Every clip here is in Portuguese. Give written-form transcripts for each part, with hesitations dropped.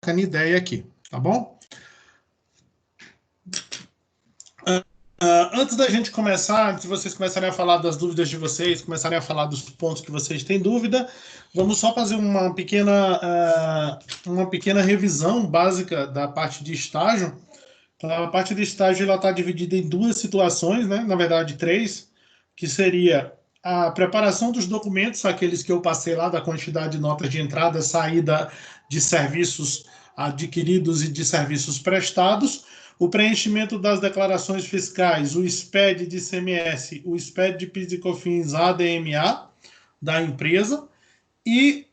trocando ideia aqui, tá bom? Antes da gente começar, antes de vocês começarem a falar das dúvidas de vocês, começarem a falar dos pontos que vocês têm dúvida, vamos só fazer uma pequena revisão básica da parte de estágio. Então, a parte de estágio está dividida em duas situações, né? Na verdade, três, que seria a preparação dos documentos, aqueles que eu passei lá, da quantidade de notas de entrada, saída de serviços adquiridos e de serviços prestados, o preenchimento das declarações fiscais, o SPED de ICMS, o SPED de PIS e COFINS ADMA da empresa e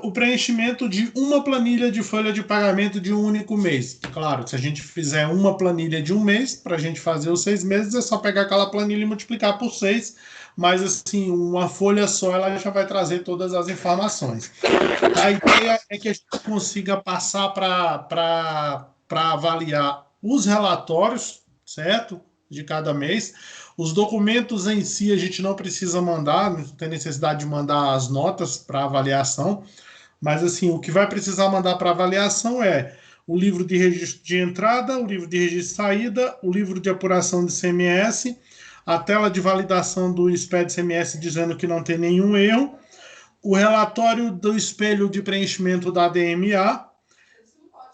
o preenchimento de uma planilha de folha de pagamento de um único mês. Claro, se a gente fizer uma planilha de um mês, para a gente fazer os 6 meses, é só pegar aquela planilha e multiplicar por 6, mas assim, uma folha só, ela já vai trazer todas as informações. A ideia é que a gente consiga passar para avaliar os relatórios, certo? De cada mês. Os documentos em si a gente não precisa mandar, não tem necessidade de mandar as notas para avaliação, mas assim, o que vai precisar mandar para avaliação é o livro de registro de entrada, o livro de registro de saída, o livro de apuração de ICMS, a tela de validação do SPED ICMS dizendo que não tem nenhum erro, o relatório do espelho de preenchimento da DMA,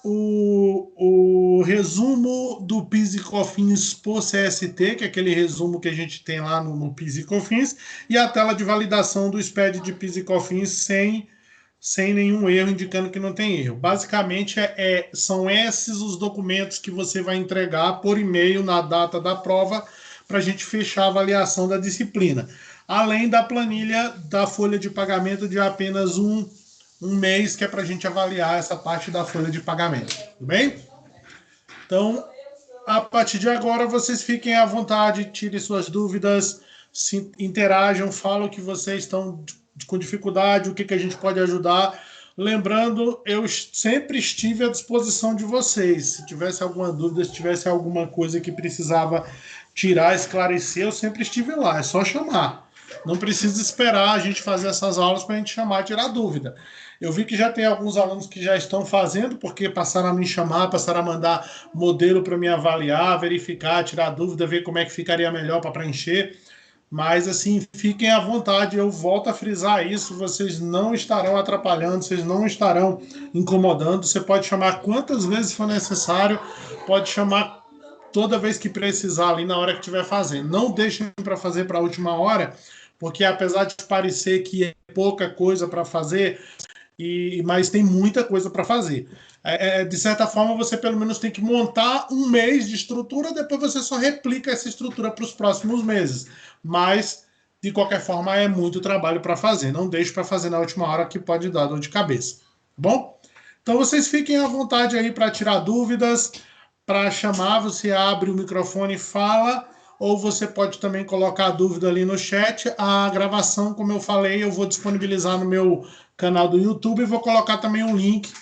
o resumo do PIS e COFINS por CST, que é aquele resumo que a gente tem lá no PIS e COFINS, e a tela de validação do SPED de PIS e COFINS sem nenhum erro, indicando que não tem erro. Basicamente, são esses os documentos que você vai entregar por e-mail na data da prova para a gente fechar a avaliação da disciplina. Além da planilha da folha de pagamento de apenas um mês, que é para a gente avaliar essa parte da folha de pagamento. Tudo bem? Então, a partir de agora, vocês fiquem à vontade, tirem suas dúvidas, se interajam, falam que vocês estão com dificuldade, o que a gente pode ajudar. Lembrando, eu sempre estive à disposição de vocês. Se tivesse alguma dúvida, se tivesse alguma coisa que precisava tirar, esclarecer, eu sempre estive lá. É só chamar. Não precisa esperar a gente fazer essas aulas para a gente chamar e tirar dúvida. Eu vi que já tem alguns alunos que já estão fazendo, porque passaram a me chamar, passaram a mandar modelo para me avaliar, verificar, tirar dúvida, ver como é que ficaria melhor para preencher. Mas, assim, fiquem à vontade, eu volto a frisar isso, vocês não estarão atrapalhando, vocês não estarão incomodando. Você pode chamar quantas vezes for necessário, pode chamar toda vez que precisar ali na hora que estiver fazendo. Não deixem para fazer para a última hora, porque apesar de parecer que é pouca coisa para fazer, mas tem muita coisa para fazer. De certa forma, você pelo menos tem que montar um mês de estrutura, depois você só replica essa estrutura para os próximos meses. Mas, de qualquer forma, é muito trabalho para fazer. Não deixe para fazer na última hora, que pode dar dor de cabeça. Tá bom? Então, vocês fiquem à vontade aí para tirar dúvidas, para chamar, você abre o microfone e fala, ou você pode também colocar a dúvida ali no chat. A gravação, como eu falei, eu vou disponibilizar no meu canal do YouTube e vou colocar também um link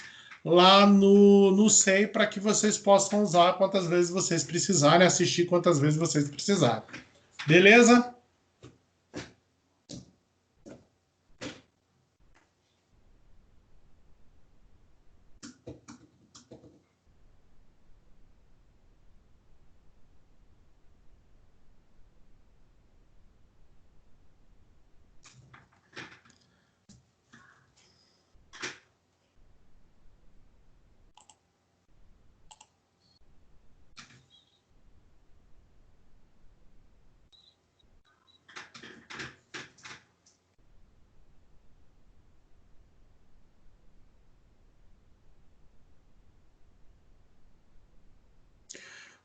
lá no SEI para que vocês possam usar quantas vezes vocês precisarem, assistir quantas vezes vocês precisarem. Beleza?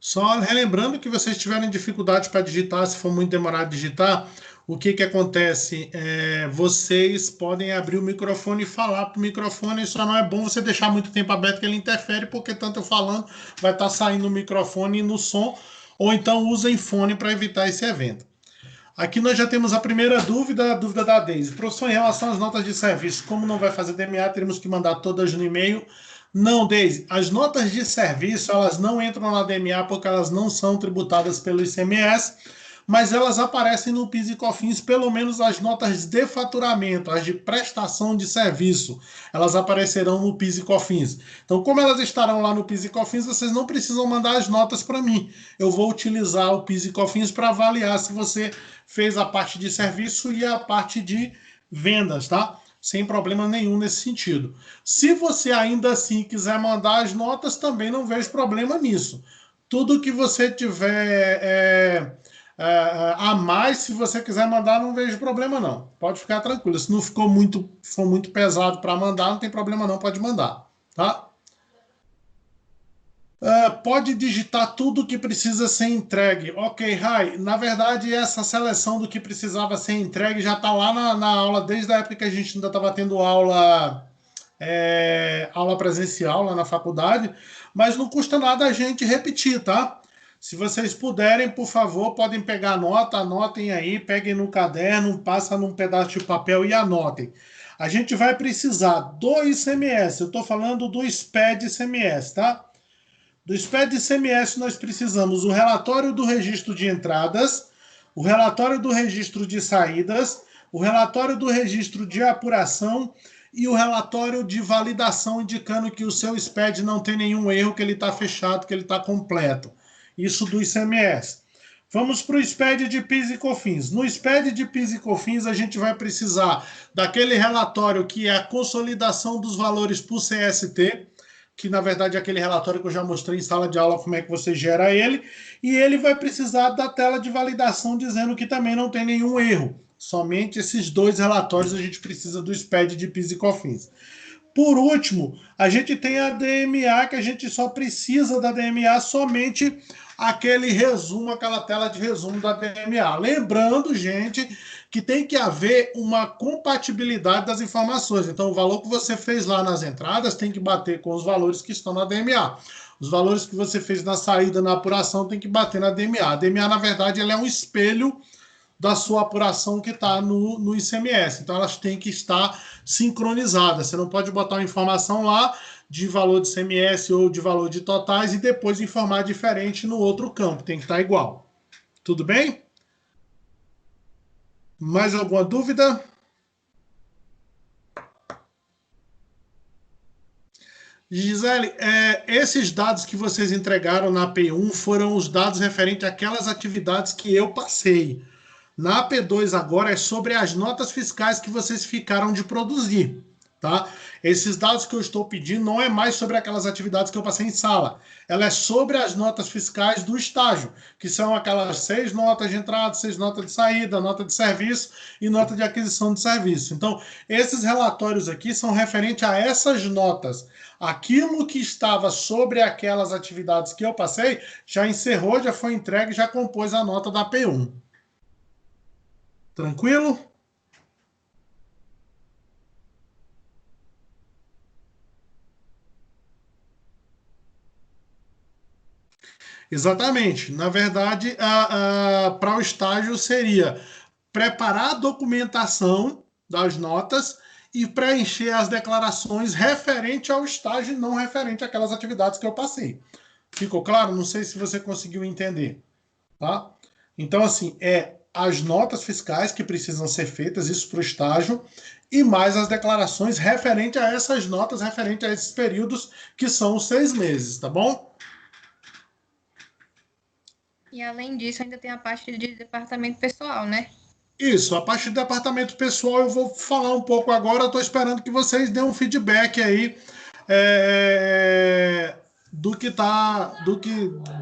Só relembrando que vocês tiverem dificuldade para digitar, se for muito demorado a digitar, o que acontece? Vocês podem abrir o microfone e falar para o microfone, só não é bom você deixar muito tempo aberto, que ele interfere, porque tanto eu falando vai estar saindo no microfone e no som, ou então usem fone para evitar esse evento. Aqui nós já temos a primeira dúvida, a dúvida da Deise. Professor, em relação às notas de serviço, como não vai fazer DMA, teremos que mandar todas no e-mail. Não, Deise, as notas de serviço, elas não entram na DMA porque elas não são tributadas pelo ICMS, mas elas aparecem no PIS e COFINS, pelo menos as notas de faturamento, as de prestação de serviço, elas aparecerão no PIS e COFINS. Então, como elas estarão lá no PIS e COFINS, vocês não precisam mandar as notas para mim. Eu vou utilizar o PIS e COFINS para avaliar se você fez a parte de serviço e a parte de vendas, tá? Sem problema nenhum nesse sentido. Se você ainda assim quiser mandar as notas, também não vejo problema nisso. Tudo que você tiver a mais, se você quiser mandar, não vejo problema não. Pode ficar tranquilo. Se não for muito pesado para mandar, não tem problema não, pode mandar, tá? Pode digitar tudo que precisa ser entregue. Ok, Rai. Na verdade, essa seleção do que precisava ser entregue já está lá na aula, desde a época que a gente ainda estava tendo aula presencial lá na faculdade, mas não custa nada a gente repetir, tá? Se vocês puderem, por favor, podem pegar a nota, anotem aí, peguem no caderno, passa num pedaço de papel e anotem. A gente vai precisar do ICMS, eu estou falando do SPED ICMS, tá? Do SPED ICMS nós precisamos o relatório do registro de entradas, o relatório do registro de saídas, o relatório do registro de apuração e o relatório de validação indicando que o seu SPED não tem nenhum erro, que ele está fechado, que ele está completo. Isso do ICMS. Vamos para o SPED de PIS e COFINS. No SPED de PIS e COFINS, a gente vai precisar daquele relatório que é a consolidação dos valores por CST, que na verdade é aquele relatório que eu já mostrei em sala de aula como é que você gera ele, e ele vai precisar da tela de validação dizendo que também não tem nenhum erro. Somente esses dois relatórios a gente precisa do SPED de PIS e COFINS. Por último, a gente tem a DMA, que a gente só precisa da DMA somente aquele resumo, aquela tela de resumo da DMA. Lembrando, gente, que tem que haver uma compatibilidade das informações. Então, o valor que você fez lá nas entradas tem que bater com os valores que estão na DMA. Os valores que você fez na saída, na apuração, tem que bater na DMA. A DMA, na verdade, ela é um espelho da sua apuração que está no ICMS. Então, elas têm que estar sincronizadas. Você não pode botar uma informação lá de valor de ICMS ou de valor de totais e depois informar diferente no outro campo. Tem que estar igual. Tudo bem? Mais alguma dúvida? Gisele, esses dados que vocês entregaram na P1 foram os dados referentes àquelas atividades que eu passei. Na P2 agora é sobre as notas fiscais que vocês ficaram de produzir, tá? Esses dados que eu estou pedindo não é mais sobre aquelas atividades que eu passei em sala. Ela é sobre as notas fiscais do estágio, que são aquelas 6 notas de entrada, 6 notas de saída, nota de serviço e nota de aquisição de serviço. Então, esses relatórios aqui são referentes a essas notas. Aquilo que estava sobre aquelas atividades que eu passei, já encerrou, já foi entregue, já compôs a nota da P1. Tranquilo? Exatamente. Na verdade, para o estágio seria preparar a documentação das notas e preencher as declarações referente ao estágio e não referente àquelas atividades que eu passei. Ficou claro? Não sei se você conseguiu entender, tá? Então, assim, as notas fiscais que precisam ser feitas, isso para o estágio, e mais as declarações referente a essas notas, referente a esses períodos, que são os 6 meses, tá bom? E além disso, ainda tem a parte de departamento pessoal, né? Isso, a parte do departamento pessoal eu vou falar um pouco agora, estou esperando que vocês dêem um feedback aí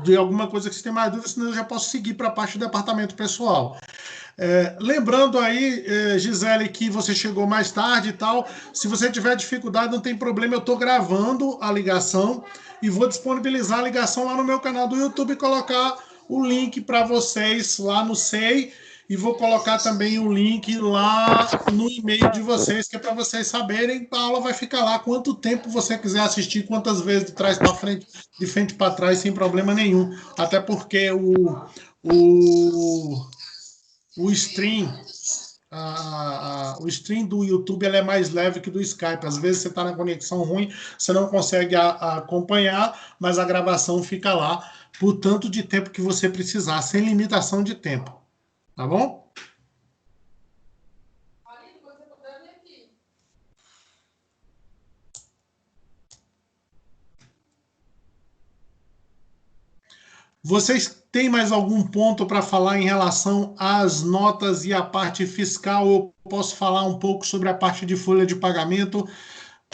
de alguma coisa que vocês têm mais dúvidas, senão eu já posso seguir para a parte do departamento pessoal. Lembrando aí, Gisele, que você chegou mais tarde e tal, se você tiver dificuldade, não tem problema, eu estou gravando a ligação e vou disponibilizar a ligação lá no meu canal do YouTube e colocar o link para vocês lá no SEI e vou colocar também o link lá no e-mail de vocês, que é para vocês saberem, a aula vai ficar lá quanto tempo você quiser assistir, quantas vezes de trás para frente, de frente para trás, sem problema nenhum, até porque o stream, o stream do YouTube é mais leve que do Skype. Às vezes você está na conexão ruim, você não consegue acompanhar, mas a gravação fica lá por tanto de tempo que você precisar, sem limitação de tempo. Tá bom? Vocês têm mais algum ponto para falar em relação às notas e à parte fiscal? Eu posso falar um pouco sobre a parte de folha de pagamento?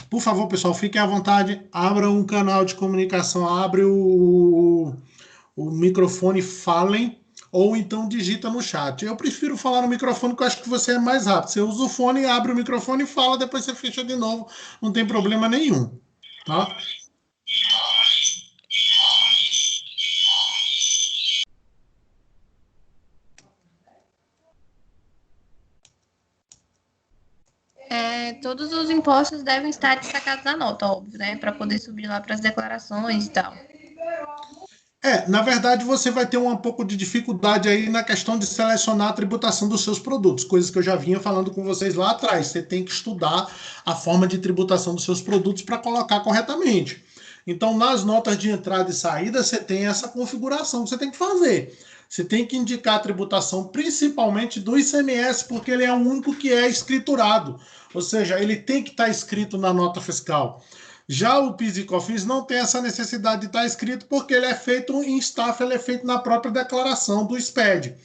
Por favor, pessoal, fiquem à vontade, abra um canal de comunicação, abre o microfone, falem, ou então digita no chat. Eu prefiro falar no microfone, porque eu acho que você é mais rápido. Você usa o fone, abre o microfone e fala, depois você fecha de novo, não tem problema nenhum. Tá? Todos os impostos devem estar destacados na nota, óbvio, né? Para poder subir lá para as declarações e tal. Na verdade, você vai ter um pouco de dificuldade aí na questão de selecionar a tributação dos seus produtos, coisas que eu já vinha falando com vocês lá atrás. Você tem que estudar a forma de tributação dos seus produtos para colocar corretamente. Então, nas notas de entrada e saída, você tem essa configuração que você tem que fazer. Você tem que indicar a tributação, principalmente do ICMS, porque ele é o único que é escriturado. Ou seja, ele tem que estar escrito na nota fiscal. Já o PIS e COFINS não tem essa necessidade de estar escrito porque ele é feito em staff, ele é feito na própria declaração do SPED.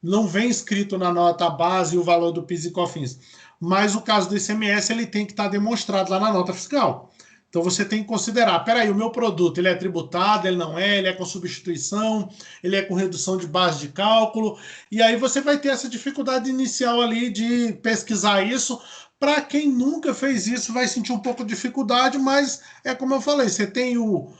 Não vem escrito na nota base o valor do PIS e COFINS. Mas o caso do ICMS ele tem que estar demonstrado lá na nota fiscal. Então você tem que considerar, peraí, o meu produto ele é tributado, ele é com substituição, ele é com redução de base de cálculo, e aí você vai ter essa dificuldade inicial ali de pesquisar isso. Para quem nunca fez isso, vai sentir um pouco de dificuldade, mas é como eu falei, você tem o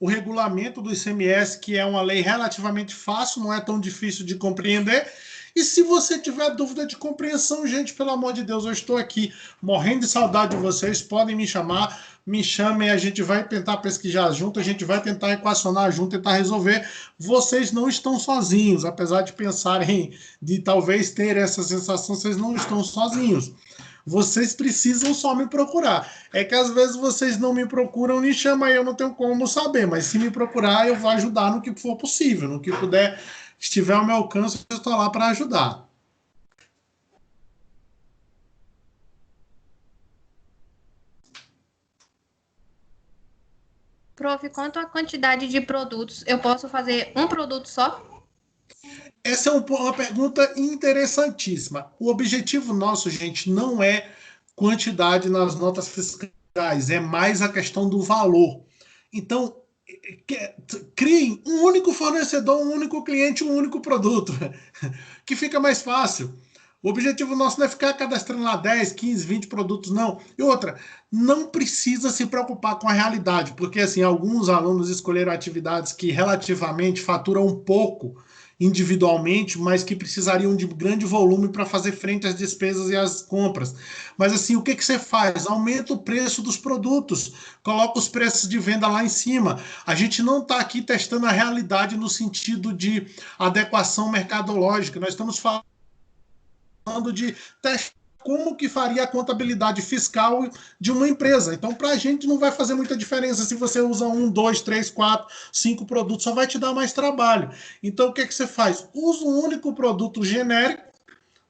regulamento do ICMS, que é uma lei relativamente fácil, não é tão difícil de compreender. E se você tiver dúvida de compreensão, gente, pelo amor de Deus, eu estou aqui morrendo de saudade de vocês, podem me chamar, me chamem, a gente vai tentar pesquisar junto, a gente vai tentar equacionar junto, tentar resolver. Vocês não estão sozinhos, apesar de pensarem, de talvez ter essa sensação, vocês não estão sozinhos. Vocês precisam só me procurar. É que às vezes vocês não me procuram, me chamam, aí eu não tenho como saber, mas se me procurar, eu vou ajudar no que for possível, no que puder, estiver ao meu alcance, eu estou lá para ajudar. Prof, quanto à quantidade de produtos, eu posso fazer um produto só? Essa é uma pergunta interessantíssima. O objetivo nosso, gente, não é quantidade nas notas fiscais, é mais a questão do valor. Então, criem um único fornecedor, um único cliente, um único produto, que fica mais fácil. O objetivo nosso não é ficar cadastrando lá 10, 15, 20 produtos, não. E outra, não precisa se preocupar com a realidade, porque assim, alguns alunos escolheram atividades que relativamente faturam um pouco individualmente, mas que precisariam de grande volume para fazer frente às despesas e às compras. Mas assim, o que você faz? Aumenta o preço dos produtos, coloca os preços de venda lá em cima. A gente não está aqui testando a realidade no sentido de adequação mercadológica, nós estamos falando de testar como que faria a contabilidade fiscal de uma empresa. Então, para a gente não vai fazer muita diferença se você usa 1, 2, 3, 4, 5 produtos, só vai te dar mais trabalho. Então, o que você faz? Usa um único produto genérico,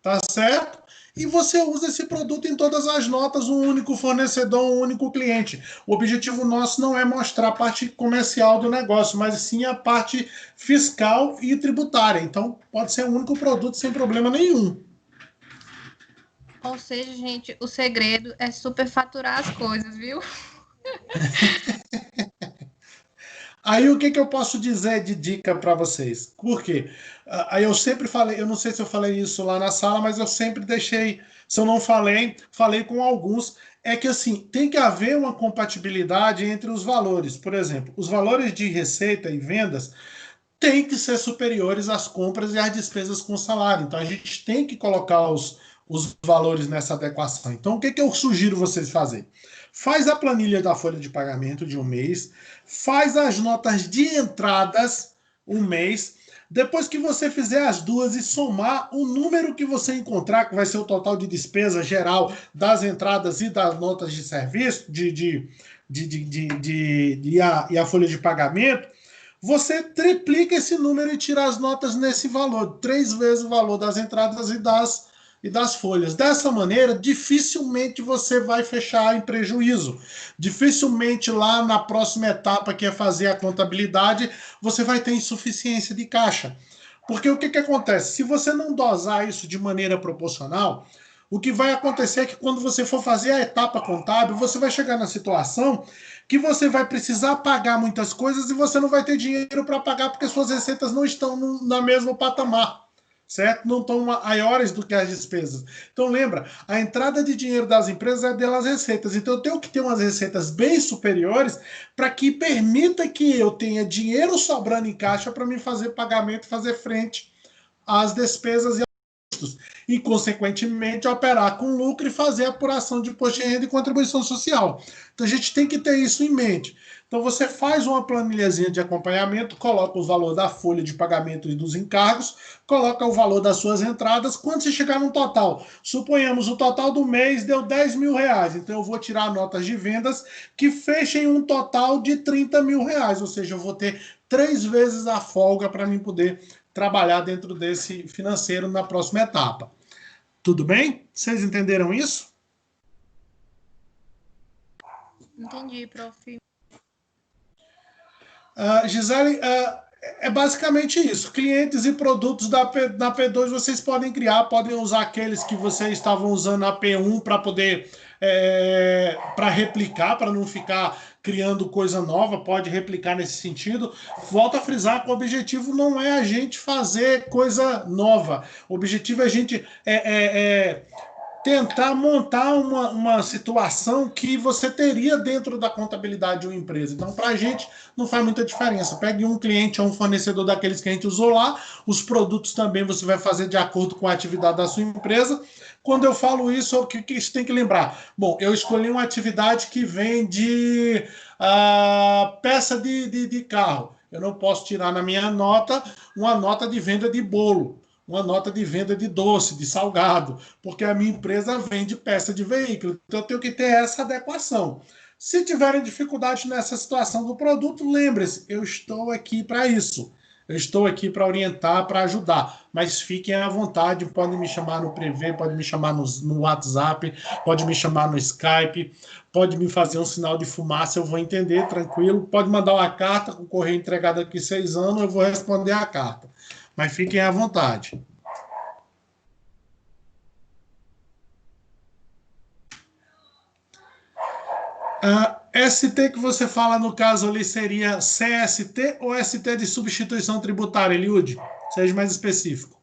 tá certo? E você usa esse produto em todas as notas, um único fornecedor, um único cliente. O objetivo nosso não é mostrar a parte comercial do negócio, mas sim a parte fiscal e tributária. Então, pode ser um único produto sem problema nenhum. Ou seja, gente, o segredo é superfaturar as coisas, viu? Aí o que eu posso dizer de dica para vocês? Por quê? Aí eu sempre falei, eu não sei se eu falei isso lá na sala, mas eu sempre deixei, se eu não falei, falei com alguns, é que assim, tem que haver uma compatibilidade entre os valores. Por exemplo, os valores de receita e vendas têm que ser superiores às compras e às despesas com salário. Então a gente tem que colocar os valores nessa adequação. Então o que eu sugiro vocês fazerem? Faz a planilha da folha de pagamento de um mês, faz as notas de entradas um mês, depois que você fizer as duas e somar o número que você encontrar, que vai ser o total de despesa geral das entradas e das notas de serviço, e a folha de pagamento, você triplica esse número e tira as notas nesse valor, 3 vezes o valor das entradas e das folhas. Dessa maneira, dificilmente você vai fechar em prejuízo. Dificilmente lá na próxima etapa, que é fazer a contabilidade, você vai ter insuficiência de caixa. Porque o que acontece? Se você não dosar isso de maneira proporcional, o que vai acontecer é que quando você for fazer a etapa contábil, você vai chegar na situação que você vai precisar pagar muitas coisas e você não vai ter dinheiro para pagar porque suas receitas não estão no mesmo patamar, certo? Não estão maiores do que as despesas. Então lembra, a entrada de dinheiro das empresas é delas receitas. Então eu tenho que ter umas receitas bem superiores para que permita que eu tenha dinheiro sobrando em caixa para me fazer pagamento e fazer frente às despesas e e, consequentemente, operar com lucro e fazer apuração de imposto de renda e contribuição social. Então, a gente tem que ter isso em mente. Então, você faz uma planilhazinha de acompanhamento, coloca o valor da folha de pagamento e dos encargos, coloca o valor das suas entradas. Quando você chegar no total, suponhamos o total do mês deu 10 mil reais, então eu vou tirar notas de vendas que fechem um total de 30 mil reais, ou seja, eu vou ter 3 vezes a folga para mim poder trabalhar dentro desse financeiro na próxima etapa. Tudo bem? Vocês entenderam isso? Entendi, prof. Gisele, é basicamente isso. Clientes e produtos da P2 vocês podem criar, podem usar aqueles que vocês estavam usando na P1 para poder para replicar, para não ficar criando coisa nova, pode replicar nesse sentido. Volto a frisar que o objetivo não é a gente fazer coisa nova. O objetivo é a gente tentar montar uma situação que você teria dentro da contabilidade de uma empresa. Então, para a gente, não faz muita diferença. Pegue um cliente ou um fornecedor daqueles que a gente usou lá, os produtos também você vai fazer de acordo com a atividade da sua empresa. Quando eu falo isso, o que você tem que lembrar? Bom, eu escolhi uma atividade que vende peça de carro. Eu não posso tirar na minha nota uma nota de venda de bolo, uma nota de venda de doce, de salgado, porque a minha empresa vende peça de veículo. Então eu tenho que ter essa adequação. Se tiverem dificuldade nessa situação do produto, lembre-se, eu estou aqui para isso. Eu estou aqui para orientar, para ajudar. Mas fiquem à vontade, podem me chamar no Privê, podem me chamar no WhatsApp, pode me chamar no Skype, pode me fazer um sinal de fumaça, eu vou entender, tranquilo. Pode mandar uma carta com o correio entregado daqui 6 anos, eu vou responder a carta. Mas fiquem à vontade. ST que você fala no caso ali seria CST ou ST de substituição tributária, Eliud? Seja mais específico.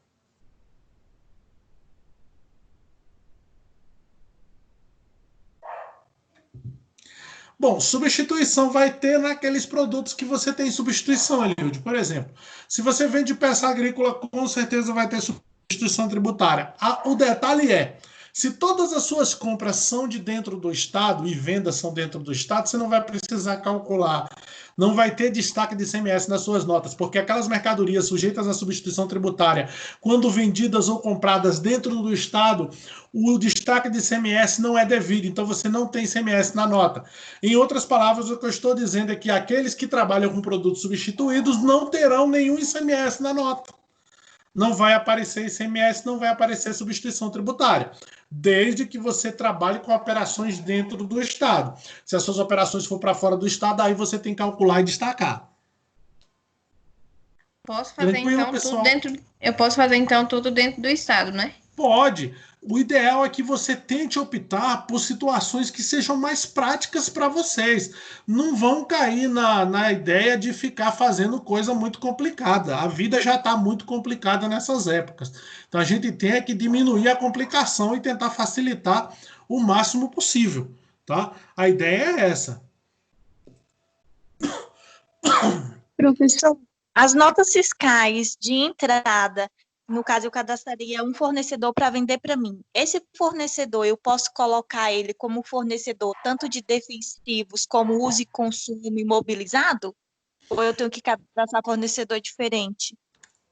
Bom, substituição vai ter naqueles produtos que você tem substituição, Eliud. Por exemplo, se você vende peça agrícola, com certeza vai ter substituição tributária. O detalhe é, se todas as suas compras são de dentro do Estado e vendas são dentro do Estado, você não vai precisar calcular, não vai ter destaque de ICMS nas suas notas, porque aquelas mercadorias sujeitas à substituição tributária, quando vendidas ou compradas dentro do Estado, o destaque de ICMS não é devido, então você não tem ICMS na nota. Em outras palavras, o que eu estou dizendo é que aqueles que trabalham com produtos substituídos não terão nenhum ICMS na nota. Não vai aparecer ICMS, não vai aparecer substituição tributária, desde que você trabalhe com operações dentro do Estado. Se as suas operações for para fora do Estado, aí você tem que calcular e destacar. Posso fazer então tudo dentro. Eu posso fazer então tudo dentro do Estado, né? Pode. O ideal é que você tente optar por situações que sejam mais práticas para vocês. Não vão cair na ideia de ficar fazendo coisa muito complicada. A vida já está muito complicada nessas épocas. Então a gente tem que diminuir a complicação e tentar facilitar o máximo possível. Tá? A ideia é essa. Professor, as notas fiscais de entrada, no caso, eu cadastraria um fornecedor para vender para mim. Esse fornecedor, eu posso colocar ele como fornecedor tanto de defensivos como uso e consumo imobilizado? Ou eu tenho que cadastrar fornecedor diferente?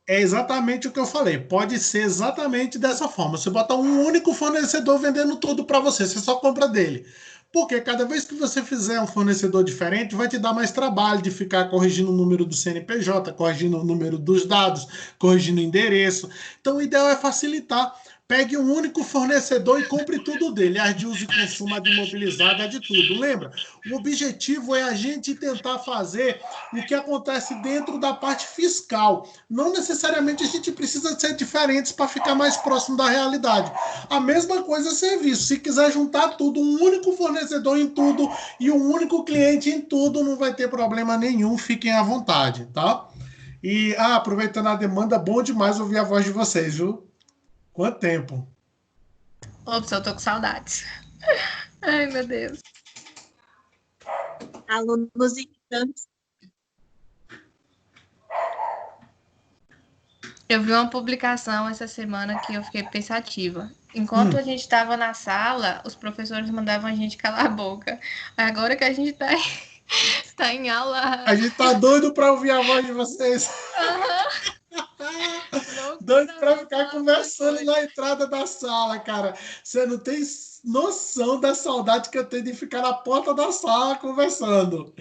É exatamente o que eu falei. Pode ser exatamente dessa forma. Você bota um único fornecedor vendendo tudo para você. Você só compra dele. Porque cada vez que você fizer um fornecedor diferente, vai te dar mais trabalho de ficar corrigindo o número do CNPJ, corrigindo o número dos dados, corrigindo o endereço. Então, o ideal é facilitar. Pegue um único fornecedor e compre tudo dele. As de uso e consumo, a de imobilizado, a de tudo. Lembra? O objetivo é a gente tentar fazer o que acontece dentro da parte fiscal. Não necessariamente a gente precisa ser diferentes para ficar mais próximo da realidade. A mesma coisa é serviço. Se quiser juntar tudo, um único fornecedor em tudo e um único cliente em tudo, não vai ter problema nenhum. Fiquem à vontade, tá? E, aproveitando a demanda, bom demais ouvir a voz de vocês, viu? Quanto tempo? Ops, eu tô com saudades. Ai, meu Deus. Alunos irritantes. Eu vi uma publicação essa semana que eu fiquei pensativa. Enquanto a gente estava na sala, os professores mandavam a gente calar a boca. Agora que a gente tá em aula... A gente tá doido para ouvir a voz de vocês. Doido para ficar conversando na entrada da sala, cara. Você não tem noção da saudade que eu tenho de ficar na porta da sala conversando.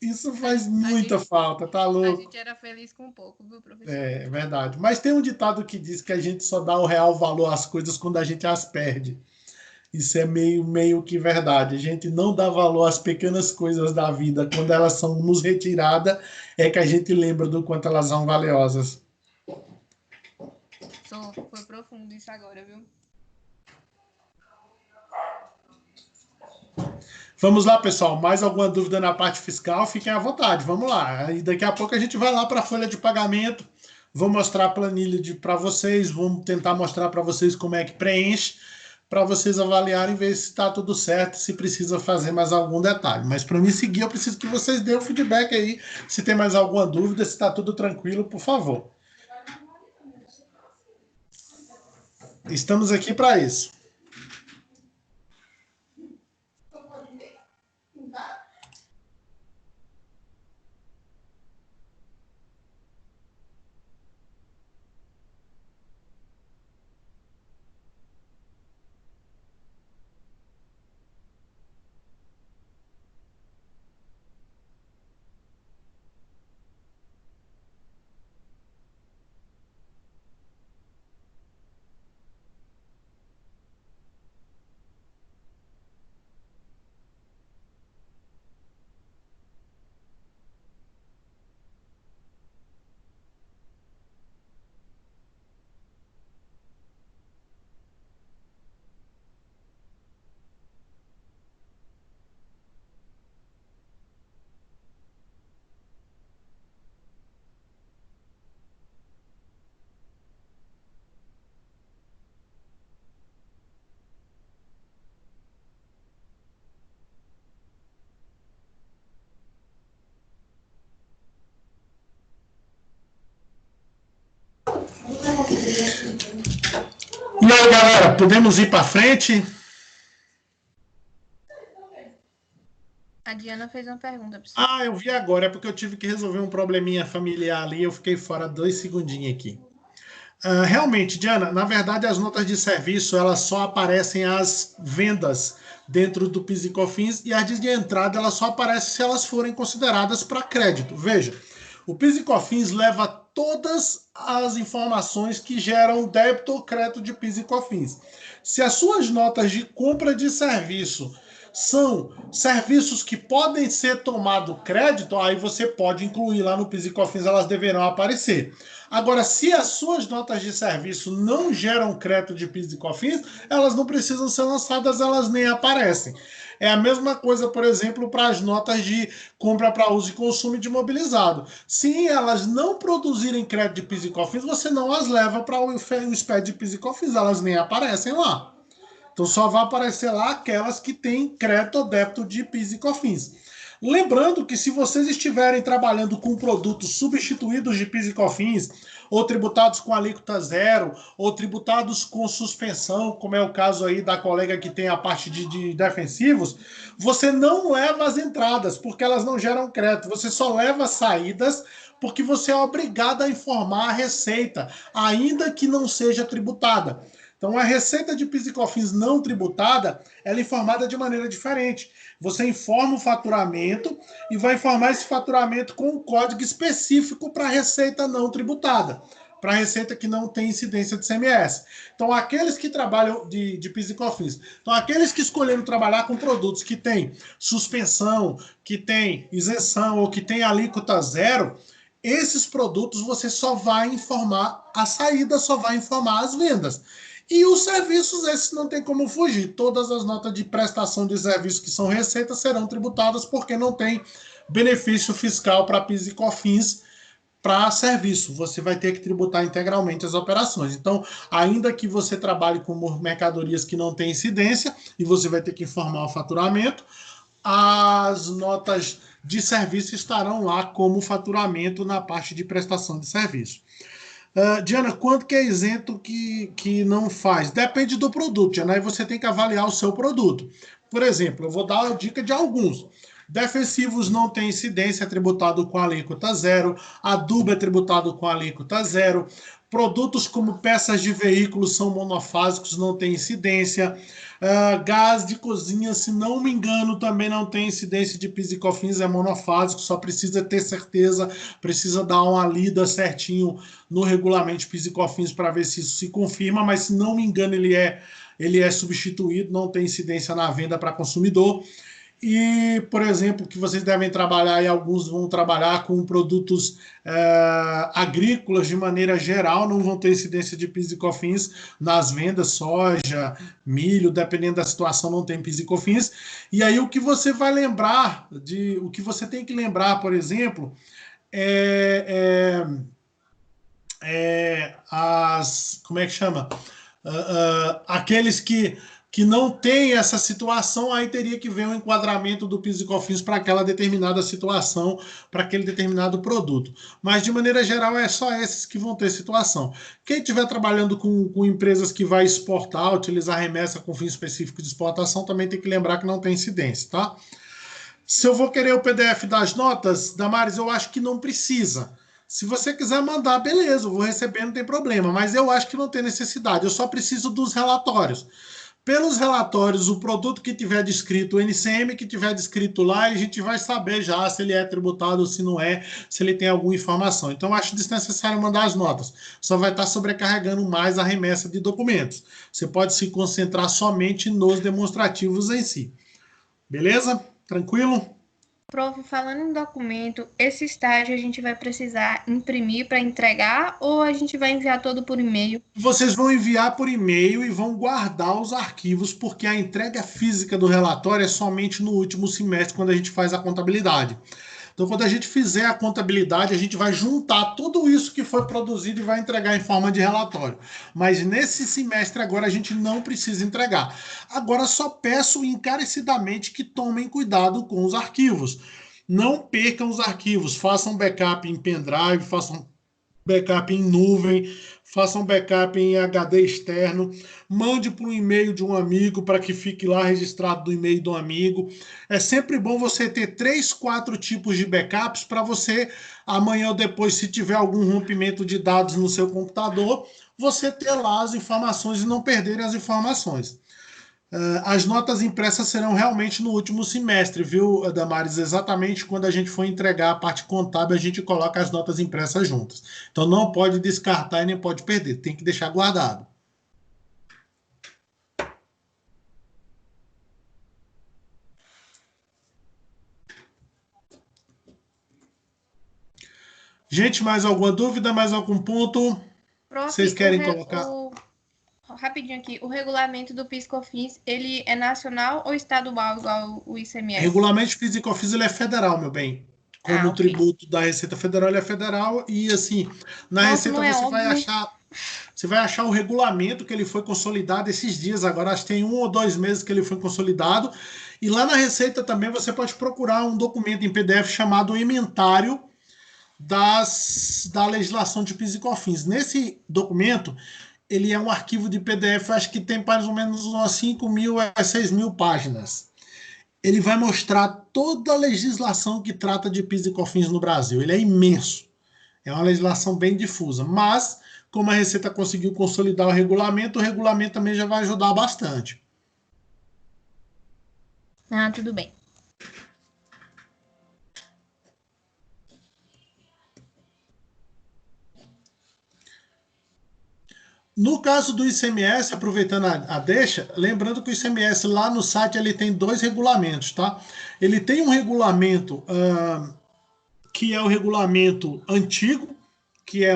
Isso faz muita falta, tá A louco? gente era feliz com pouco, viu, professor? É verdade. Mas tem um ditado que diz que a gente só dá o real valor às coisas quando a gente as perde. Isso é meio que verdade. A gente não dá valor às pequenas coisas da vida. Quando elas são nos retiradas, é que a gente lembra do quanto elas são valiosas. Foi profundo isso agora, viu? Vamos lá, pessoal. Mais alguma dúvida na parte fiscal? Fiquem à vontade. Vamos lá. E daqui a pouco a gente vai lá para a folha de pagamento. Vou mostrar a planilha para vocês. Vamos tentar mostrar para vocês como é que preenche, para vocês avaliarem e ver se está tudo certo, se precisa fazer mais algum detalhe. Mas para me seguir, eu preciso que vocês dêem o feedback aí. Se tem mais alguma dúvida, se está tudo tranquilo, por favor. Estamos aqui para isso. E aí, galera, podemos ir para frente? A Diana fez uma pergunta para você. Eu vi agora. É porque eu tive que resolver um probleminha familiar ali. Eu fiquei fora 2 segundinhos aqui. Realmente, Diana, na verdade, as notas de serviço, elas só aparecem as vendas dentro do PIS e COFINS e as de entrada, elas só aparecem se elas forem consideradas para crédito. Veja, o PIS e COFINS leva todas as informações que geram débito ou crédito de PIS e COFINS. Se as suas notas de compra de serviço são serviços que podem ser tomado crédito, aí você pode incluir lá no PIS e COFINS, elas deverão aparecer. Agora, se as suas notas de serviço não geram crédito de PIS e COFINS, elas não precisam ser lançadas, elas nem aparecem. É a mesma coisa, por exemplo, para as notas de compra para uso e consumo de imobilizado. Se elas não produzirem crédito de PIS e COFINS, você não as leva para o SPED de PIS e COFINS, elas nem aparecem lá. Então só vai aparecer lá aquelas que têm crédito ou débito de PIS e COFINS. Lembrando que se vocês estiverem trabalhando com produtos substituídos de PIS e COFINS, ou tributados com alíquota zero, ou tributados com suspensão, como é o caso aí da colega que tem a parte de defensivos, você não leva as entradas, porque elas não geram crédito. Você só leva as saídas, porque você é obrigado a informar a receita, ainda que não seja tributada. Então, a receita de PIS e COFINS não tributada, ela é informada de maneira diferente. Você informa o faturamento e vai informar esse faturamento com um código específico para a receita não tributada, para a receita que não tem incidência de ICMS. Então, aqueles que trabalham de PIS e COFINS, então, aqueles que escolheram trabalhar com produtos que têm suspensão, que têm isenção ou que têm alíquota zero, esses produtos você só vai informar a saída, só vai informar as vendas. E os serviços, esses não tem como fugir. Todas as notas de prestação de serviço que são receitas serão tributadas porque não tem benefício fiscal para PIS e COFINS para serviço. Você vai ter que tributar integralmente as operações. Então, ainda que você trabalhe com mercadorias que não têm incidência, e você vai ter que informar o faturamento, as notas de serviço estarão lá como faturamento na parte de prestação de serviço. Diana, quanto que é isento que não faz? Depende do produto, Diana, aí você tem que avaliar o seu produto. Por exemplo, eu vou dar a dica de alguns. Defensivos não tem incidência, é tributado com alíquota zero. Adubo é tributado com alíquota zero. Produtos como peças de veículos são monofásicos, não tem incidência. Gás de cozinha, se não me engano, também não tem incidência de PIS e COFINS, é monofásico, só precisa ter certeza, precisa dar uma lida certinho no regulamento de PIS e COFINS para ver se isso se confirma, mas se não me engano ele é substituído, não tem incidência na venda para consumidor. E, por exemplo, que vocês devem trabalhar, e alguns vão trabalhar com produtos agrícolas de maneira geral, não vão ter incidência de PIS e COFINS nas vendas, soja, milho, dependendo da situação, não tem PIS e COFINS. E aí o que você vai lembrar, o que você tem que lembrar, por exemplo, como é que chama? Aqueles que não tem essa situação, aí teria que ver um enquadramento do PIS e COFINS para aquela determinada situação, para aquele determinado produto. Mas, de maneira geral, é só esses que vão ter situação. Quem estiver trabalhando com empresas que vai exportar, utilizar remessa com fim específico de exportação, também tem que lembrar que não tem incidência, tá? Se eu vou querer o PDF das notas, Damares, eu acho que não precisa. Se você quiser mandar, beleza, eu vou receber, não tem problema. Mas eu acho que não tem necessidade, eu só preciso dos relatórios. Pelos relatórios, o produto que tiver descrito, o NCM que tiver descrito lá, a gente vai saber já se ele é tributado ou se não é, se ele tem alguma informação. Então, eu acho desnecessário mandar as notas. Só vai estar sobrecarregando mais a remessa de documentos. Você pode se concentrar somente nos demonstrativos em si. Beleza? Tranquilo? Prof, falando em documento, esse estágio a gente vai precisar imprimir para entregar ou a gente vai enviar todo por e-mail? Vocês vão enviar por e-mail e vão guardar os arquivos, porque a entrega física do relatório é somente no último semestre, quando a gente faz a contabilidade. Então, quando a gente fizer a contabilidade, a gente vai juntar tudo isso que foi produzido e vai entregar em forma de relatório. Mas nesse semestre agora a gente não precisa entregar. Agora só peço encarecidamente que tomem cuidado com os arquivos. Não percam os arquivos, façam backup em pendrive, façam backup em nuvem, façam backup em HD externo, mande para um e-mail de um amigo para que fique lá registrado do e-mail do amigo. É sempre bom você ter 3, 4 tipos de backups para você, amanhã ou depois, se tiver algum rompimento de dados no seu computador, você ter lá as informações e não perder as informações. As notas impressas serão realmente no último semestre, viu, Damares? Exatamente quando a gente for entregar a parte contábil, a gente coloca as notas impressas juntas. Então não pode descartar e nem pode perder, tem que deixar guardado. Gente, mais alguma dúvida? Mais algum ponto? Prof, vocês querem colocar? Rapidinho aqui, o regulamento do PIS/COFINS, ele é nacional ou estadual, igual o ICMS? Regulamento de PIS e COFINS, ele é federal, meu bem. Como o tributo da Receita Federal, ele é federal e, assim, na Receita você vai achar o regulamento que ele foi consolidado esses dias, agora acho que tem 1 ou 2 meses que ele foi consolidado, e lá na Receita também você pode procurar um documento em PDF chamado Ementário da legislação de PIS e COFINS. Nesse documento, ele é um arquivo de PDF, acho que tem mais ou menos umas 5.000 a 6.000 páginas. Ele vai mostrar toda a legislação que trata de PIS e COFINS no Brasil. Ele é imenso. É uma legislação bem difusa. Mas, como a Receita conseguiu consolidar o regulamento também já vai ajudar bastante. Ah, tudo bem. No caso do ICMS, aproveitando a deixa, lembrando que o ICMS lá no site ele tem 2 regulamentos, tá? Ele tem um regulamento que é o regulamento antigo, que é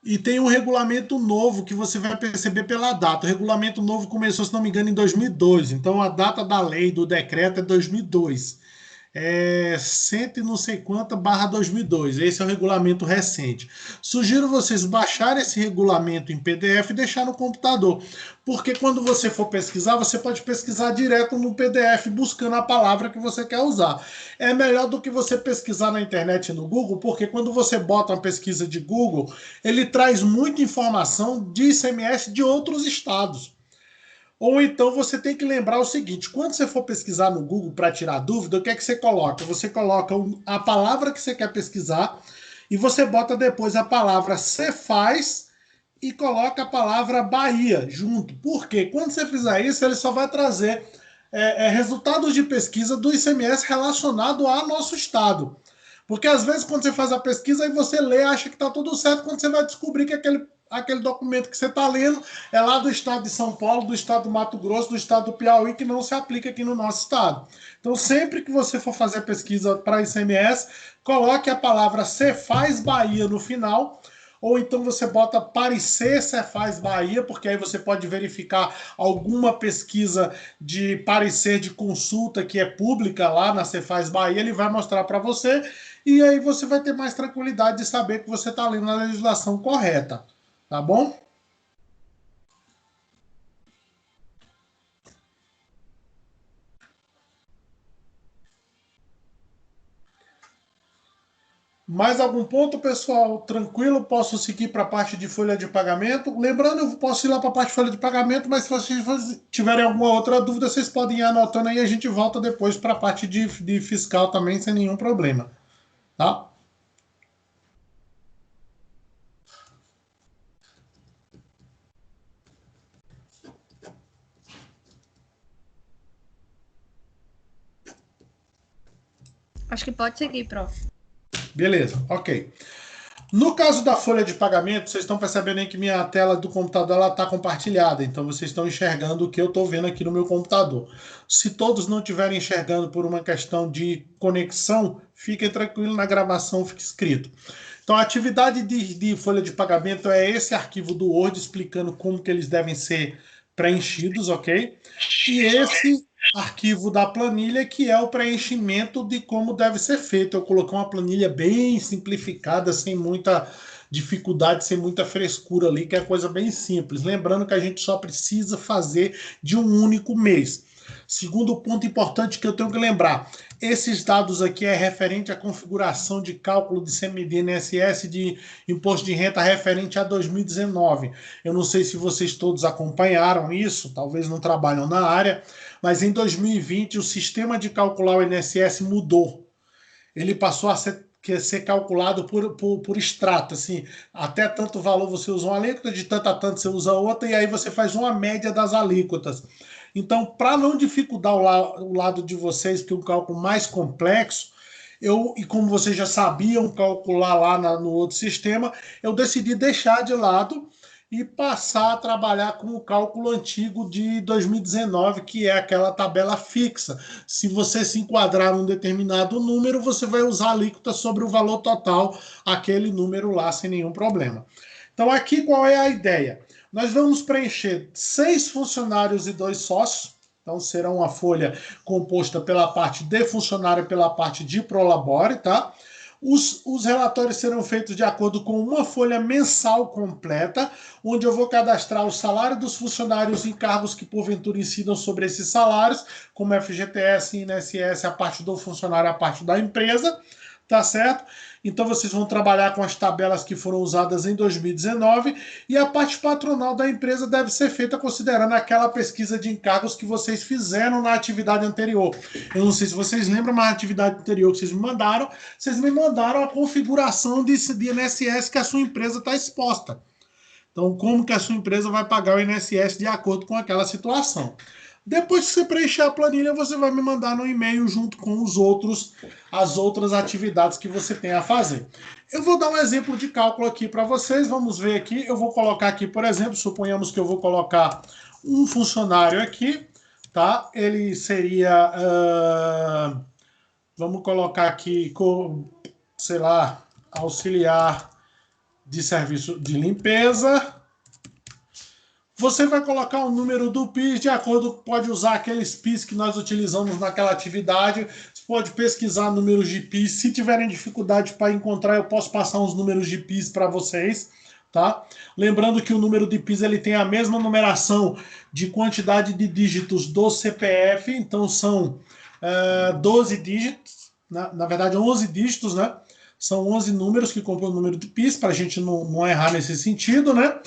e tem um regulamento novo que você vai perceber pela data. O regulamento novo começou, se não me engano, em 2002. Então a data da lei, do decreto é 2002. Cento e não sei quanta barra 2002. Esse é o regulamento recente. Sugiro vocês baixarem esse regulamento em PDF e deixar no computador, porque quando você for pesquisar, você pode pesquisar direto no PDF buscando a palavra que você quer usar. É melhor do que você pesquisar na internet e no Google, porque quando você bota uma pesquisa de Google, ele traz muita informação de ICMS de outros estados. Ou então você tem que lembrar o seguinte: quando você for pesquisar no Google para tirar dúvida, o que é que você coloca? Você coloca a palavra que você quer pesquisar e você bota depois a palavra Cefaz e coloca a palavra Bahia junto. Por quê? Quando você fizer isso, ele só vai trazer resultados de pesquisa do ICMS relacionado ao nosso estado. Porque às vezes quando você faz a pesquisa e você lê, acha que está tudo certo, quando você vai descobrir que aquele documento que você está lendo é lá do estado de São Paulo, do estado do Mato Grosso, do estado do Piauí, que não se aplica aqui no nosso estado. Então, sempre que você for fazer a pesquisa para ICMS, coloque a palavra Cefaz Bahia no final, ou então você bota parecer Cefaz Bahia, porque aí você pode verificar alguma pesquisa de parecer de consulta que é pública lá na Cefaz Bahia, ele vai mostrar para você, e aí você vai ter mais tranquilidade de saber que você está lendo a legislação correta. Tá bom? Mais algum ponto, pessoal? Tranquilo? Posso seguir para a parte de folha de pagamento? Lembrando, eu posso ir lá para a parte de folha de pagamento, mas se vocês tiverem alguma outra dúvida, vocês podem ir anotando aí e a gente volta depois para a parte de fiscal também, sem nenhum problema. Tá? Acho que pode seguir, prof. Beleza, ok. No caso da folha de pagamento, vocês estão percebendo aí que minha tela do computador está compartilhada, então vocês estão enxergando o que eu estou vendo aqui no meu computador. Se todos não estiverem enxergando por uma questão de conexão, fiquem tranquilos, na gravação fica escrito. Então a atividade de folha de pagamento é esse arquivo do Word explicando como que eles devem ser preenchidos, ok? E esse arquivo da planilha, que é o preenchimento de como deve ser feito. Eu coloquei uma planilha bem simplificada, sem muita dificuldade, sem muita frescura ali, que é coisa bem simples. Lembrando que a gente só precisa fazer de um único mês. Segundo ponto importante que eu tenho que lembrar, esses dados aqui é referente à configuração de cálculo de CMD, INSS, de imposto de renda referente a 2019. Eu não sei se vocês todos acompanharam isso, talvez não trabalham na área, mas em 2020 o sistema de calcular o INSS mudou. Ele passou a ser calculado por extrato, assim, até tanto valor você usa uma alíquota, de tanto a tanto você usa outra, e aí você faz uma média das alíquotas. Então, para não dificultar o lado de vocês, que é um cálculo mais complexo, e como vocês já sabiam calcular lá no outro sistema, eu decidi deixar de lado e passar a trabalhar com o cálculo antigo de 2019, que é aquela tabela fixa. Se você se enquadrar num determinado número, você vai usar a alíquota sobre o valor total, aquele número lá, sem nenhum problema. Então, aqui qual é a ideia? Nós vamos preencher 6 funcionários e 2 sócios. Então, será uma folha composta pela parte de funcionário e pela parte de prolabore, tá? Os relatórios serão feitos de acordo com uma folha mensal completa, onde eu vou cadastrar o salário dos funcionários e cargos que porventura incidam sobre esses salários, como FGTS, INSS, a parte do funcionário, a parte da empresa, tá certo? Então vocês vão trabalhar com as tabelas que foram usadas em 2019 e a parte patronal da empresa deve ser feita considerando aquela pesquisa de encargos que vocês fizeram na atividade anterior. Eu não sei se vocês lembram, mas na atividade anterior que vocês me mandaram a configuração de INSS que a sua empresa está exposta. Então, como que a sua empresa vai pagar o INSS de acordo com aquela situação. Depois que você preencher a planilha, você vai me mandar no e-mail junto com as outras atividades que você tem a fazer. Eu vou dar um exemplo de cálculo aqui para vocês. Vamos ver aqui. Eu vou colocar aqui, por exemplo, suponhamos que eu vou colocar um funcionário aqui, tá? Ele seria, vamos colocar aqui, sei lá, auxiliar de serviço de limpeza. Você vai colocar o número do PIS de acordo, pode usar aqueles PIS que nós utilizamos naquela atividade, você pode pesquisar números de PIS, se tiverem dificuldade para encontrar, eu posso passar uns números de PIS para vocês, tá? Lembrando que o número de PIS ele tem a mesma numeração de quantidade de dígitos do CPF, então são 12 dígitos, na verdade 11 dígitos, né? São 11 números que compõem o número de PIS, para a gente não errar nesse sentido, né?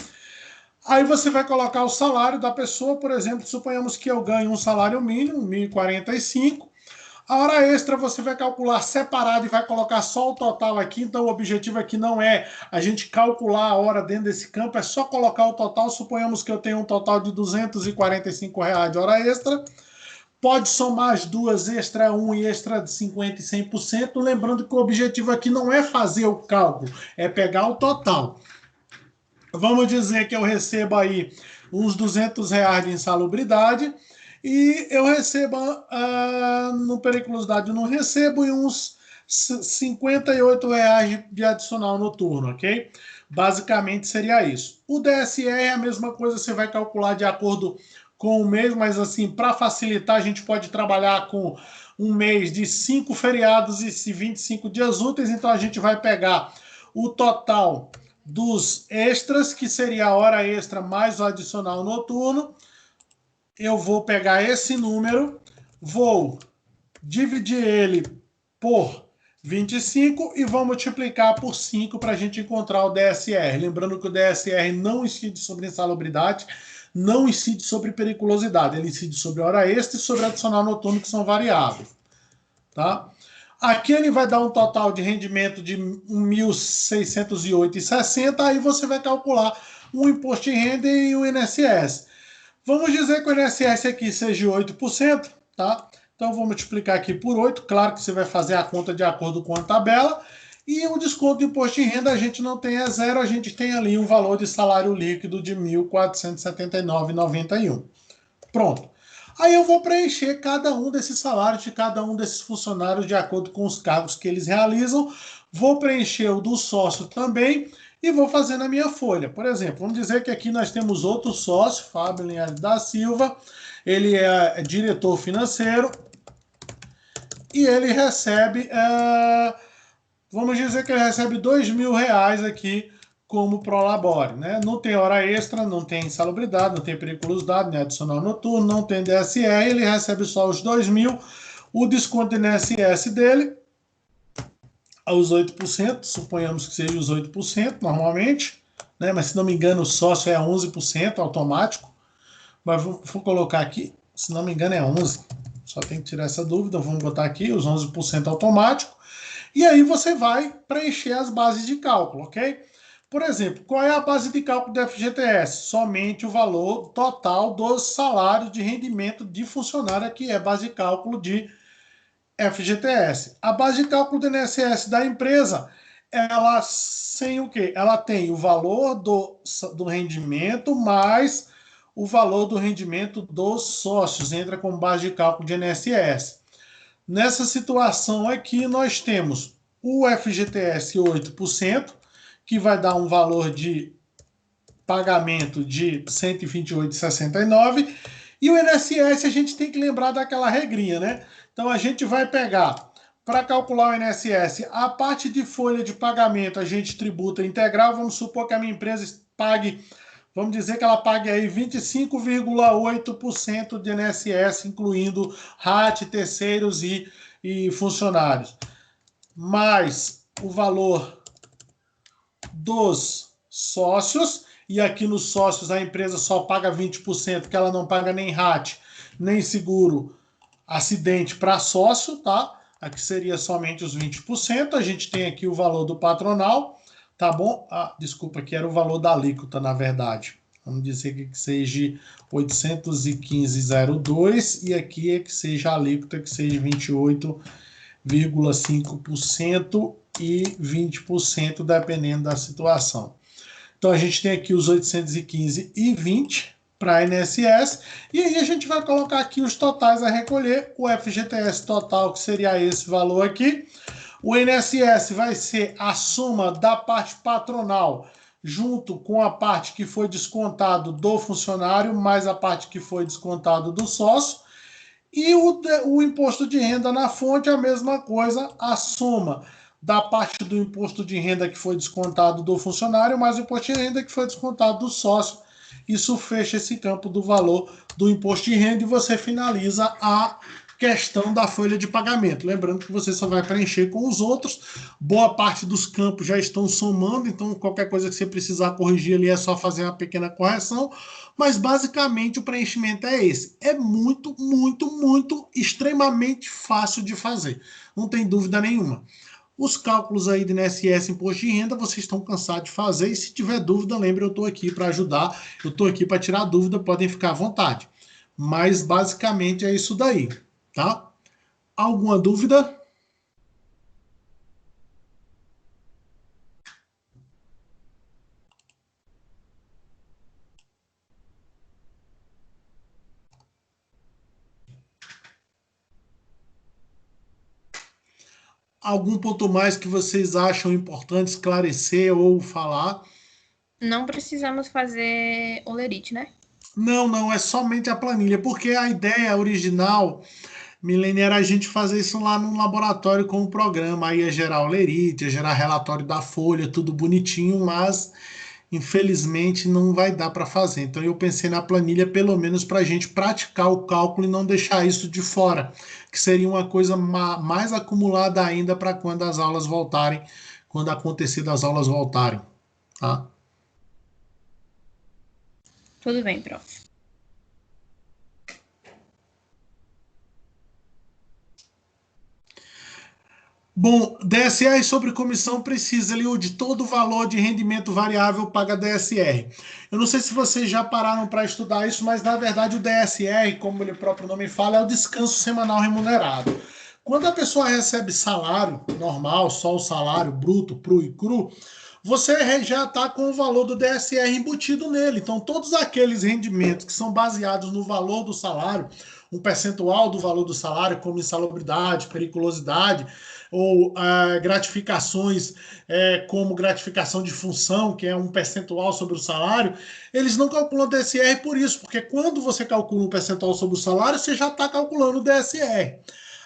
Aí você vai colocar o salário da pessoa, por exemplo, suponhamos que eu ganho um salário mínimo, 1.045. A hora extra você vai calcular separado e vai colocar só o total aqui. Então o objetivo aqui não é a gente calcular a hora dentro desse campo, é só colocar o total. Suponhamos que eu tenho um total de R$ 245 de hora extra. Pode somar as duas, extra 1 e extra de 50% e 100%. Lembrando que o objetivo aqui não é fazer o cálculo, é pegar o total. Vamos dizer que eu recebo aí uns R$ 200 de insalubridade e eu recebo, no periculosidade eu não recebo, e uns R$ 58 de adicional noturno, ok? Basicamente seria isso. O DSE é a mesma coisa, você vai calcular de acordo com o mês, mas assim, para facilitar, a gente pode trabalhar com um mês de 5 feriados e 25 dias úteis, então a gente vai pegar o total dos extras, que seria a hora extra mais o adicional noturno. Eu vou pegar esse número, vou dividir ele por 25 e vou multiplicar por 5 para a gente encontrar o DSR. Lembrando que o DSR não incide sobre insalubridade, não incide sobre periculosidade, ele incide sobre hora extra e sobre adicional noturno, que são variáveis. Tá? Aqui ele vai dar um total de rendimento de R$ 1.608,60, aí você vai calcular o imposto de renda e o INSS. Vamos dizer que o INSS aqui seja 8%, tá? Então vou multiplicar aqui por 8, claro que você vai fazer a conta de acordo com a tabela, e o desconto do imposto de renda a gente não tem é zero, a gente tem ali um valor de salário líquido de R$ 1.479,91. Pronto. Aí eu vou preencher cada um desses salários de cada um desses funcionários de acordo com os cargos que eles realizam. Vou preencher o do sócio também e vou fazer na minha folha. Por exemplo, vamos dizer que aqui nós temos outro sócio, Fábio Linhares da Silva. Ele é diretor financeiro e ele recebe, vamos dizer que ele recebe R$ 2.000 aqui como prolabore, né? Não tem hora extra, não tem insalubridade, não tem periculosidade, nem adicional noturno, não tem DSR, ele recebe só os 2.000, o desconto do INSS dele, aos 8%, suponhamos que seja os 8% normalmente, né? Mas se não me engano o sócio é 11% automático, mas vou colocar aqui, se não me engano é 11%, só tem que tirar essa dúvida, vamos botar aqui os 11% automático, e aí você vai preencher as bases de cálculo, ok? Por exemplo, qual é a base de cálculo do FGTS? Somente o valor total dos salários de rendimento de funcionário, que é base de cálculo de FGTS. A base de cálculo do INSS da empresa, ela sem o quê? Ela tem o valor do rendimento mais o valor do rendimento dos sócios, entra como base de cálculo de INSS. Nessa situação aqui, nós temos o FGTS 8%, que vai dar um valor de pagamento de R$ 128,69, e o INSS a gente tem que lembrar daquela regrinha, né? Então a gente vai pegar, para calcular o INSS, a parte de folha de pagamento a gente tributa integral, vamos supor que a minha empresa pague, vamos dizer que ela pague aí 25,8% de INSS, incluindo RAT, terceiros e funcionários. Mais o valor dos sócios, e aqui nos sócios a empresa só paga 20%, que ela não paga nem RAT, nem seguro acidente para sócio, tá? Aqui seria somente os 20%. A gente tem aqui o valor do patronal, Tá bom? Ah, desculpa, aqui era o valor da alíquota, na verdade. Vamos dizer que seja 815,02 e aqui é que seja a alíquota que seja 28,5% e 20%, dependendo da situação. Então, a gente tem aqui os 815,20 para a INSS, e aí a gente vai colocar aqui os totais a recolher, o FGTS total, que seria esse valor aqui. O INSS vai ser a soma da parte patronal, junto com a parte que foi descontado do funcionário, mais a parte que foi descontado do sócio. E o imposto de renda na fonte, a mesma coisa, a soma da parte do imposto de renda que foi descontado do funcionário, mais o imposto de renda que foi descontado do sócio. Isso fecha esse campo do valor do imposto de renda e você finaliza a questão da folha de pagamento. Lembrando que você só vai preencher com os outros. Boa parte dos campos já estão somando, então qualquer coisa que você precisar corrigir ali é só fazer uma pequena correção. Mas basicamente o preenchimento é esse. É muito, muito, muito, extremamente fácil de fazer. Não tem dúvida nenhuma. Os cálculos aí do INSS, Imposto de Renda, vocês estão cansados de fazer. E se tiver dúvida, lembre, eu estou aqui para ajudar. Eu estou aqui para tirar dúvida, podem ficar à vontade. Mas basicamente é isso daí, tá? Alguma dúvida? Algum ponto mais que vocês acham importante esclarecer ou falar? Não precisamos fazer olerite, né? Não, não, é somente a planilha, porque a ideia original, Milene, era a gente fazer isso lá no laboratório com o programa, aí ia gerar o lerite, ia gerar relatório da folha, tudo bonitinho, mas infelizmente não vai dar para fazer. Então eu pensei na planilha pelo menos para a gente praticar o cálculo e não deixar isso de fora, que seria uma coisa mais acumulada ainda para quando as aulas voltarem, quando acontecer das aulas voltarem, tá? Tudo bem, prof. Bom, DSR sobre comissão precisa, Liu, de todo o valor de rendimento variável paga DSR. Eu não sei se vocês já pararam para estudar isso, mas na verdade o DSR, como ele próprio nome fala, é o descanso semanal remunerado. Quando a pessoa recebe salário normal, só o salário bruto, cru e cru, você já está com o valor do DSR embutido nele. Então, todos aqueles rendimentos que são baseados no valor do salário, um percentual do valor do salário, como insalubridade, periculosidade, ou gratificações como gratificação de função, que é um percentual sobre o salário, eles não calculam o DSR por isso, porque quando você calcula um percentual sobre o salário, você já está calculando o DSR.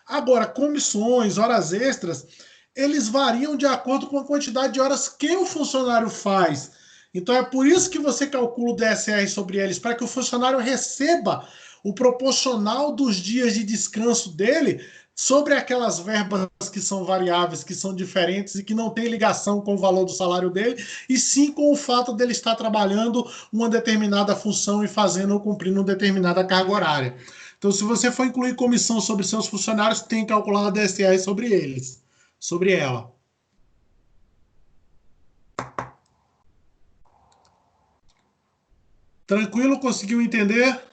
Agora, comissões, horas extras, eles variam de acordo com a quantidade de horas que o funcionário faz. Então é por isso que você calcula o DSR sobre eles, para que o funcionário receba o proporcional dos dias de descanso dele sobre aquelas verbas que são variáveis, que são diferentes e que não tem ligação com o valor do salário dele, e sim com o fato dele estar trabalhando uma determinada função e fazendo ou cumprindo uma determinada carga horária. Então, se você for incluir comissão sobre seus funcionários, tem que calcular a DSR sobre eles, sobre ela. Tranquilo? Conseguiu entender?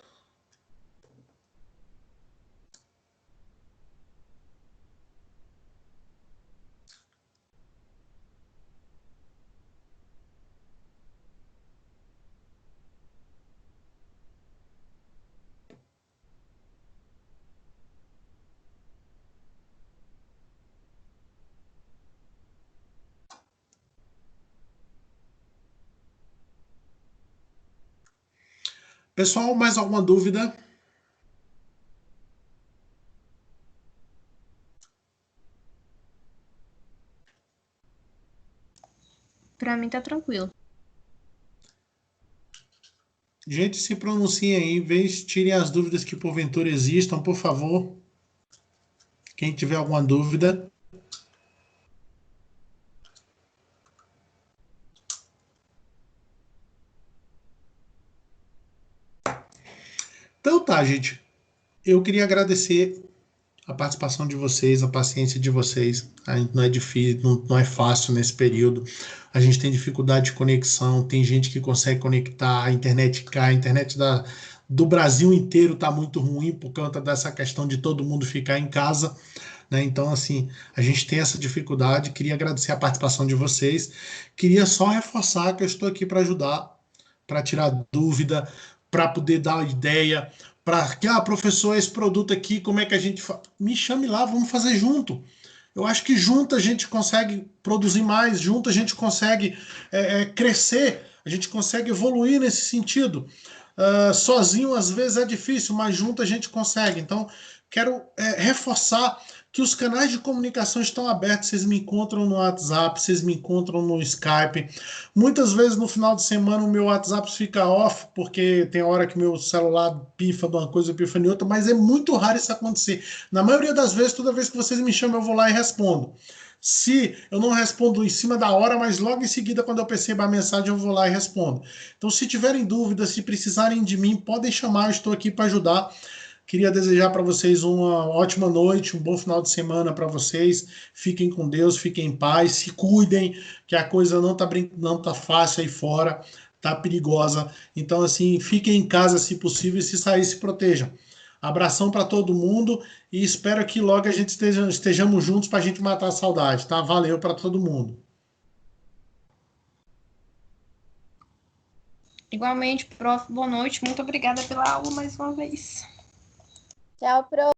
Pessoal, mais alguma dúvida? Pra mim tá tranquilo. Gente, se pronunciem aí, tirem as dúvidas que porventura existam, por favor. Quem tiver alguma dúvida. Então tá, gente. Eu queria agradecer a participação de vocês, a paciência de vocês. Não é difícil, não é fácil nesse período. A gente tem dificuldade de conexão, tem gente que consegue conectar, a internet cai, a internet do Brasil inteiro está muito ruim por conta dessa questão de todo mundo ficar em casa, né? Então, assim, a gente tem essa dificuldade. Queria agradecer a participação de vocês. Queria só reforçar que eu estou aqui para ajudar, para tirar dúvida, para poder dar ideia, para que, professor, esse produto aqui, como é que a gente faz? Me chame lá, vamos fazer junto. Eu acho que junto a gente consegue produzir mais, junto a gente consegue crescer, a gente consegue evoluir nesse sentido. Sozinho às vezes é difícil, mas junto a gente consegue. Então, quero reforçar que os canais de comunicação estão abertos. Vocês me encontram no WhatsApp, vocês me encontram no Skype. Muitas vezes no final de semana o meu WhatsApp fica off, porque tem hora que meu celular pifa de uma coisa, pifa de outra, mas é muito raro isso acontecer. Na maioria das vezes, toda vez que vocês me chamam, eu vou lá e respondo. Se eu não respondo em cima da hora, mas logo em seguida, quando eu percebo a mensagem, eu vou lá e respondo. Então, se tiverem dúvidas, se precisarem de mim, podem chamar, eu estou aqui para ajudar. Queria desejar para vocês uma ótima noite, um bom final de semana para vocês. Fiquem com Deus, fiquem em paz, se cuidem, que a coisa não tá fácil aí fora, tá perigosa. Então, assim, fiquem em casa se possível e se sair, se protejam. Abração para todo mundo e espero que logo a gente estejamos juntos para a gente matar a saudade, tá? Valeu para todo mundo. Igualmente, prof, boa noite. Muito obrigada pela aula mais uma vez. Tchau, prof.